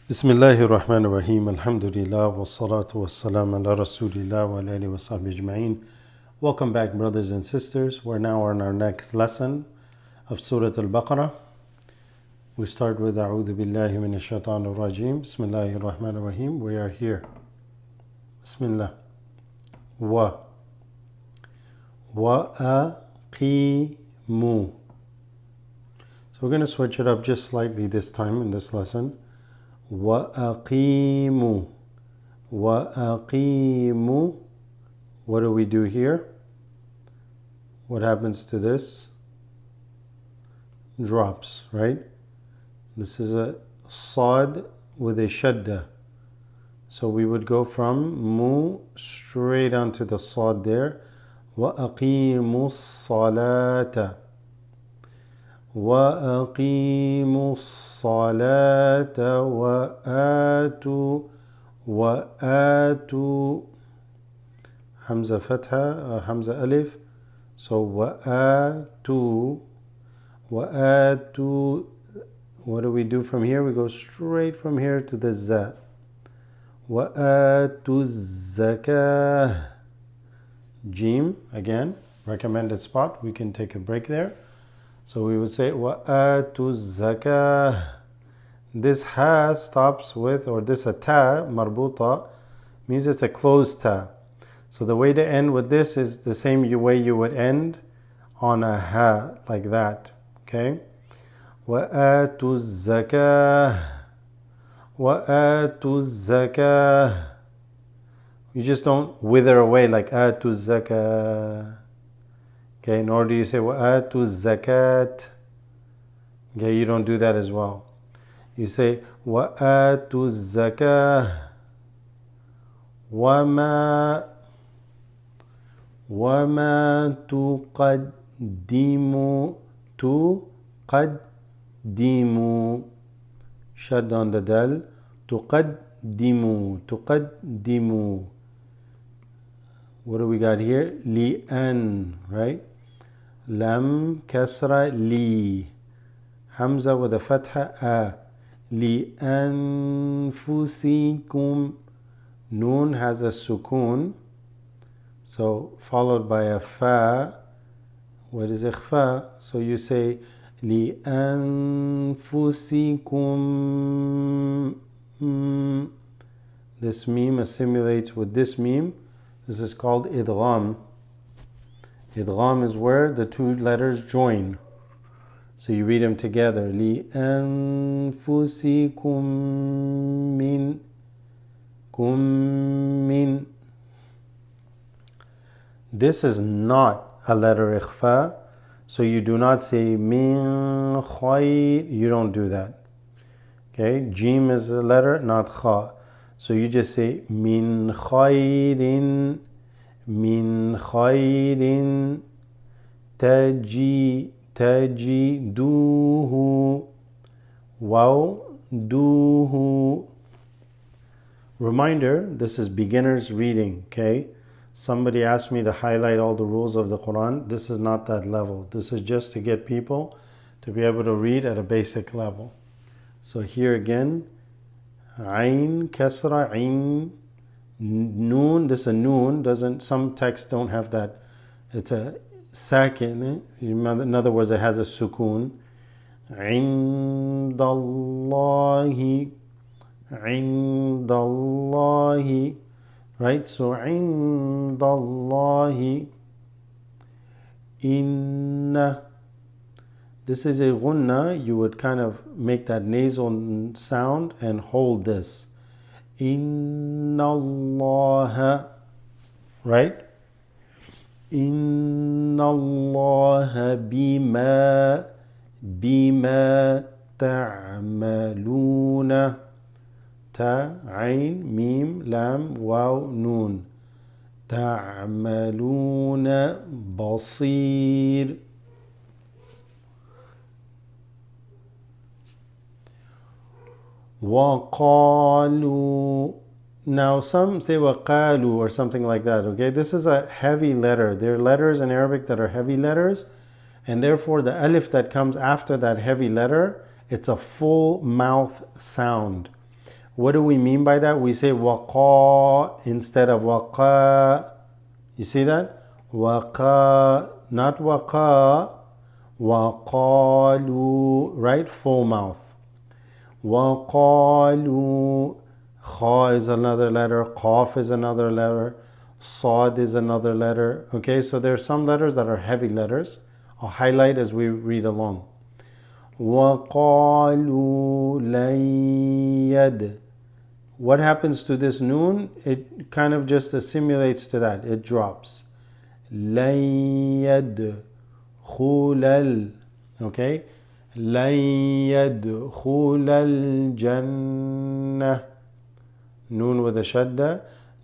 Bismillahir Rahmanir Rahim. Alhamdulillah wa salatu wa salam ala Rasulillah wa alihi wa sahbihi ajma'in. Welcome back, brothers and sisters. We're now on our next lesson of Surat al-Baqarah. We start with A'udhu billahi minash shaitanir rajim. Bismillahir Rahmanir Rahim. We are here. Bismillah. Wa aqimu. So we're going to switch it up just slightly this time in this lesson. وَأَقِيمُوا وَأَقِيمُوا. What do we do here? What happens to this? Drops, right? This is a sad with a shadda. So we would go from mu straight onto the sad there. وَأَقِيمُوا الصَّلَاةَ وَأَقِيمُوا الصَّلَاةَ وَآتُوا Hamza Fatha, Hamza Alif. So وَآتُوا. What do we do from here? We go straight from here to the za. وَآتُوا الزَّكَاةَ. Jim, again, recommended spot. We can take a break there. So we would say وَآتُوا الزَّكَاةَ. This ha stops with, or this a ta, marbuta, means it's a closed ta. So the way to end with this is the same way you would end on a ha, like that. Okay? وَآتُوا الزَّكَاةَ وَآتُوا الزَّكَاةَ. You just don't wither away like آتُوا الزَّكَاةَ. Okay, nor do you say وَآتُوا الزَّكَاةَ. Okay, you don't do that as well. You say وَآتُوا الزَّكَاةَ وَمَا تُقَدِّمُوا. Shad on the dal. تُقَدِّمُوا. What do we got here? لِأَن, right? Lam kasra li. Hamza with a fatha a. لِأَنفُسِكُمْ. Noon has a sukoon. So followed by a fa. What is ikhfa? So you say لِأَنفُسِكُمْ. This meme assimilates with this meme. This is called idgham. Idgham is where the two letters join. So you read them together. لِأَنفُسِكُمْ مِنْ. This is not a letter ikhfa. So you do not say min khayr. You don't do that. Okay? Jim is a letter, not kha. So you just say min khayrin tajiduhu duhu. Reminder, this is beginner's reading, okay? Somebody asked me to highlight all the rules of the Quran. This is not that level. This is just to get people to be able to read at a basic level. So here again, Ain, Kasra, Ain, Noon. This is a Noon. Some texts don't have that. It's a sakin. In other words, it has a sukoon. Indallahi. Right? So Indallahi. Inna. This is a gunna. You would kind of make that nasal sound and hold this. Inna Allah. Right? Inna Allah bima ta'maluna. Ta, ain, mim, lam, waw, noon. Ta'maluna basir. وَقَالُوا. Now some say وَقَالُوا or something like that, okay? This is a heavy letter. There are letters in Arabic that are heavy letters, and therefore the alif that comes after that heavy letter, it's a full mouth sound. What do we mean by that? We say waqa instead of waqa. You see that? Waqa, not waqa. Waqalu, right? Full mouth. Waqalu. Kha is another letter. Qaf is another letter. Sad is another letter. Okay, so there are some letters that are heavy letters. I'll highlight as we read along. وَقَالُوا لَن يَدْ. What happens to this noon? It kind of just assimilates to that. It drops. لَن يَدْخُلَ. Okay? لَن يَدْخُلَ الْجَنَّةِ. Noon with a shadda.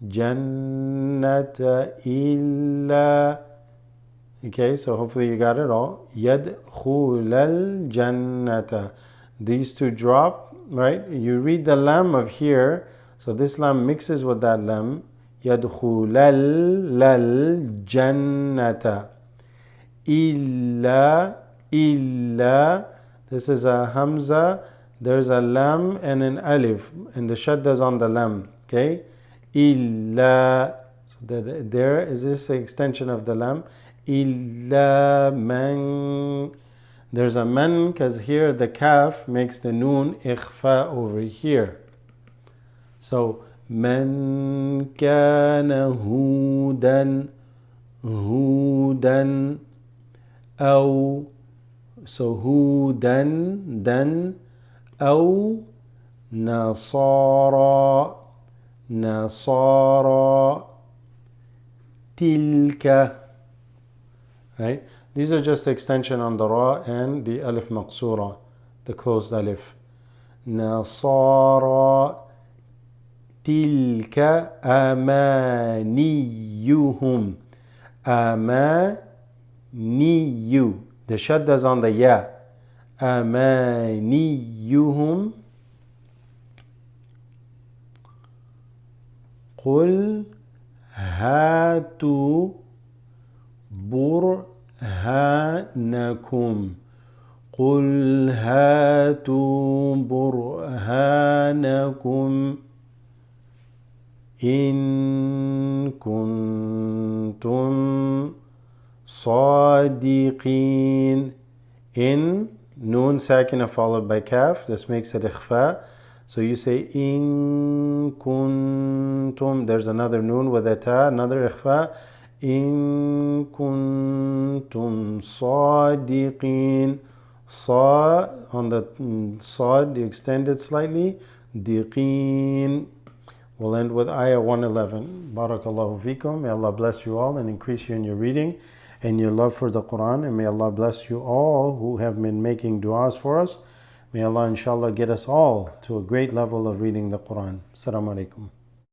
جَنَّةَ إِلَّا. Okay, so hopefully you got it all. يَدْخُلَ الْجَنَّةَ. These two drop, right? You read the lam of here. So this lam mixes with that lam. يَدْخُلَ الْجَنَّةَ. إِلَّا. This is a hamza. There's a lam and an alif. And the shadda is on the lam. Okay? إِلَّا. So there is this extension of the lam. Illa man. There's a man because here the kaf makes the noon ikhfa over here. So man kana hudan aw. So hudan dan aw nasara tilka. Right? These are just extension on the ra and the alif maqsura, the closed alif. Nasara tilka amaniyuhum. Amaniyu. The shadda is on the ya. Amaniyuhum. قل هاتوا برهانكم. قل هاتوا برهانكم إن كنتم صادقين. In, noon sakina followed by kaf. This makes it ikhfa. So you say in kuntum. There's another noon with a ta, another ikhfa. In kuntum sadiqin. Sa on the sad, you extend it slightly. Diqin. We'll end with ayah 111. Barakallahu fikum. May Allah bless you all and increase you in your reading and your love for the Quran. And may Allah bless you all who have been making du'as for us. May Allah inshallah get us all to a great level of reading the Quran. Assalamu alaikum.